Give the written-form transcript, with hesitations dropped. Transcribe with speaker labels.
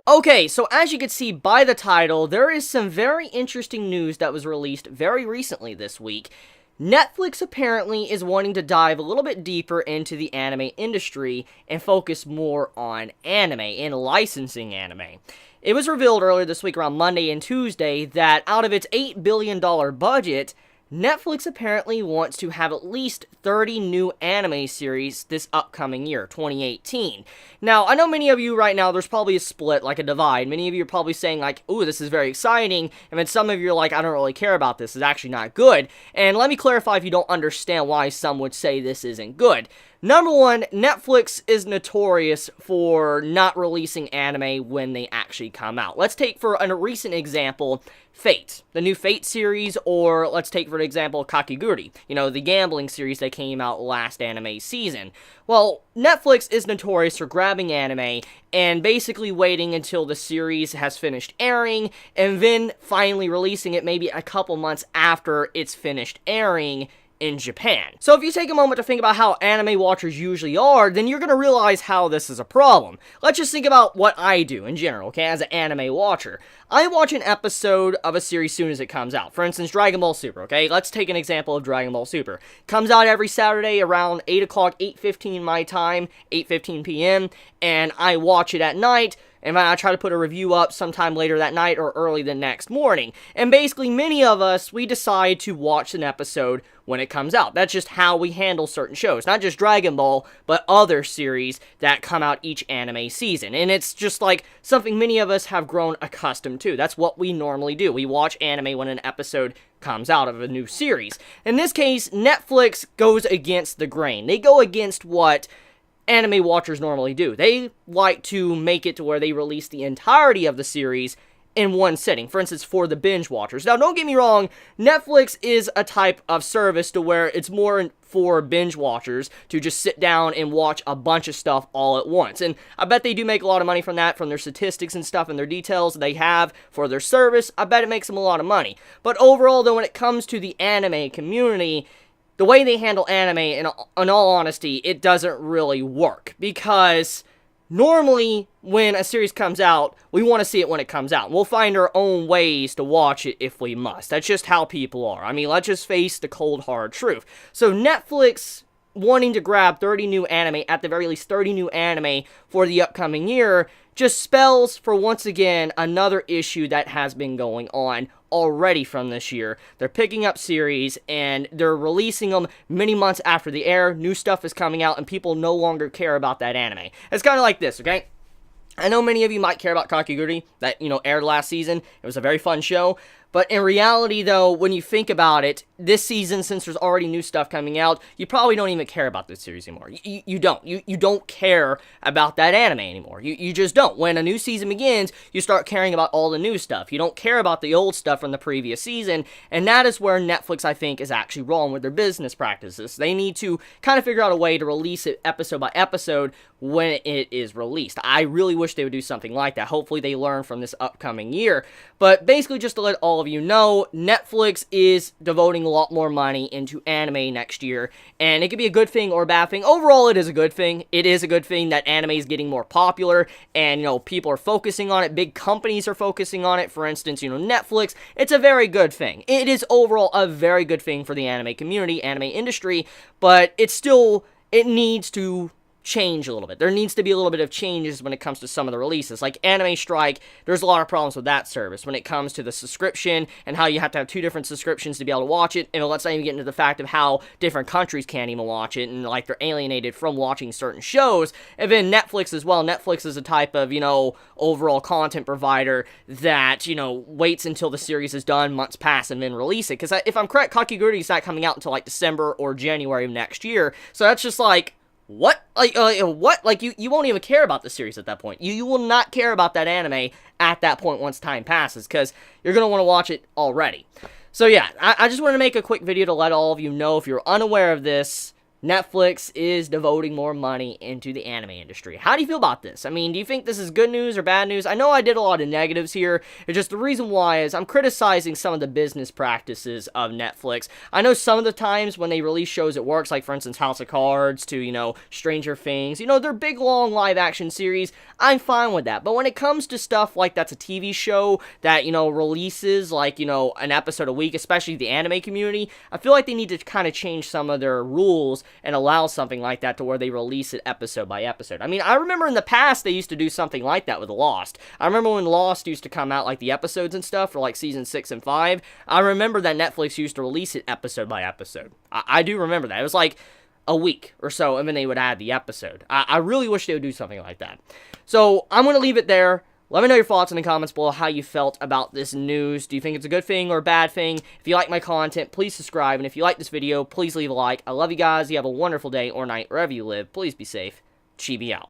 Speaker 1: Okay, so as you can see by the title, there is some very interesting news that was released very recently this week. Netflix apparently is wanting to dive a little bit deeper into the anime industry and focus more on anime and licensing anime. It was revealed earlier this week around Monday and Tuesday that out of its $8 billion budget, Netflix apparently wants to have at least 30 new anime series this upcoming year, 2018. Now, I know many of you right now, there's probably a split, like a divide. Many of you are probably saying like, ooh, this is very exciting, and then some of you are like, I don't really care about this, it's actually not good. And let me clarify if you don't understand why some would say this isn't good. Number one, Netflix is notorious for not releasing anime when they actually come out. Let's take for a recent example, Fate, the new Fate series, or let's take for an example, Kakiguri, the gambling series that came out last anime season. Well, Netflix is notorious for grabbing anime and basically waiting until the series has finished airing and then finally releasing it maybe a couple months after it's finished airing in Japan. So if you take a moment to think about how anime watchers usually are, then you're going to realize how this is a problem. Let's just think about what I do in general, okay, as an anime watcher. I watch an episode of a series soon as it comes out. For instance, Dragon Ball Super, okay? Let's take an example of Dragon Ball Super. Comes out every Saturday around 8 o'clock, 8:15 my time, 8:15 p.m., and I watch it at night, and then I try to put a review up sometime later that night or early the next morning. And basically, many of us, we decide to watch an episode when it comes out. That's just how we handle certain shows. Not just Dragon Ball, but other series that come out each anime season. And it's just like something many of us have grown accustomed to. That's what we normally do. We watch anime when an episode comes out of a new series. In this case, Netflix goes against the grain. They go against what anime watchers normally do. They like to make it to where they release the entirety of the series in one sitting. For instance, for the binge watchers. Now, don't get me wrong, Netflix is a type of service to where it's more for binge watchers to just sit down and watch a bunch of stuff all at once. And I bet they do make a lot of money from that, from their statistics and stuff and their details they have for their service. I bet it makes them a lot of money. But overall, though, when it comes to the anime community, the way they handle anime, in all honesty, it doesn't really work. Because normally, when a series comes out, we want to see it when it comes out. We'll find our own ways to watch it if we must. That's just how people are. I mean, let's just face the cold, hard truth. So Netflix wanting to grab 30 new anime, at the very least 30 new anime for the upcoming year, just spells for, once again, another issue that has been going on already from this year. They're picking up series, and they're releasing them many months after the air. New stuff is coming out, and people no longer care about that anime. It's kind of like this, okay? I know many of you might care about Kakiguri, that, aired last season. It was a very fun show. But in reality, though, when you think about it, this season, since there's already new stuff coming out, you probably don't even care about this series anymore. You don't. You don't care about that anime anymore. You just don't. When a new season begins, you start caring about all the new stuff. You don't care about the old stuff from the previous season, and that is where Netflix, I think, is actually wrong with their business practices. They need to kind of figure out a way to release it episode by episode when it is released. I really wish they would do something like that. Hopefully they learn from this upcoming year. But basically, just to let all of you know, Netflix is devoting a lot more money into anime next year, and it could be a good thing or a bad thing. Overall, it is a good thing. It is a good thing that anime is getting more popular, and, people are focusing on it. Big companies are focusing on it. For instance, Netflix. It's a very good thing. It is overall a very good thing for the anime community, anime industry, but it needs to change a little bit. There needs to be a little bit of changes when it comes to some of the releases. Like Anime Strike, there's a lot of problems with that service when it comes to the subscription and how you have to have 2 different subscriptions to be able to watch it. And let's not even get into the fact of how different countries can't even watch it, and like they're alienated from watching certain shows. And then Netflix as well. Netflix is a type of, overall content provider that, waits until the series is done, months pass, and then release it. Because if I'm correct, Kakiguri is not coming out until like December or January of next year. So that's just like, what? What? Like, you won't even care about the series at that point. You will not care about that anime at that point once time passes, because you're going to want to watch it already. So yeah, I just wanted to make a quick video to let all of you know, if you're unaware of this, Netflix is devoting more money into the anime industry. How do you feel about this? I mean, do you think this is good news or bad news? I know I did a lot of negatives here. It's just the reason why is I'm criticizing some of the business practices of Netflix. I know some of the times when they release shows it works, like for instance House of Cards to, Stranger Things. They're big, long live action series. I'm fine with that. But when it comes to stuff like that's a TV show that, releases like, an episode a week, especially the anime community, I feel like they need to kind of change some of their rules and allow something like that to where they release it episode by episode. I mean, I remember in the past they used to do something like that with Lost. I remember when Lost used to come out, like the episodes and stuff for like season 6 and 5. I remember that Netflix used to release it episode by episode. I do remember that. It was like a week or so, and then they would add the episode. I really wish they would do something like that. So I'm going to leave it there. Let me know your thoughts in the comments below, how you felt about this news. Do you think it's a good thing or a bad thing? If you like my content, please subscribe. And if you like this video, please leave a like. I love you guys. You have a wonderful day or night wherever you live. Please be safe. Chibi out.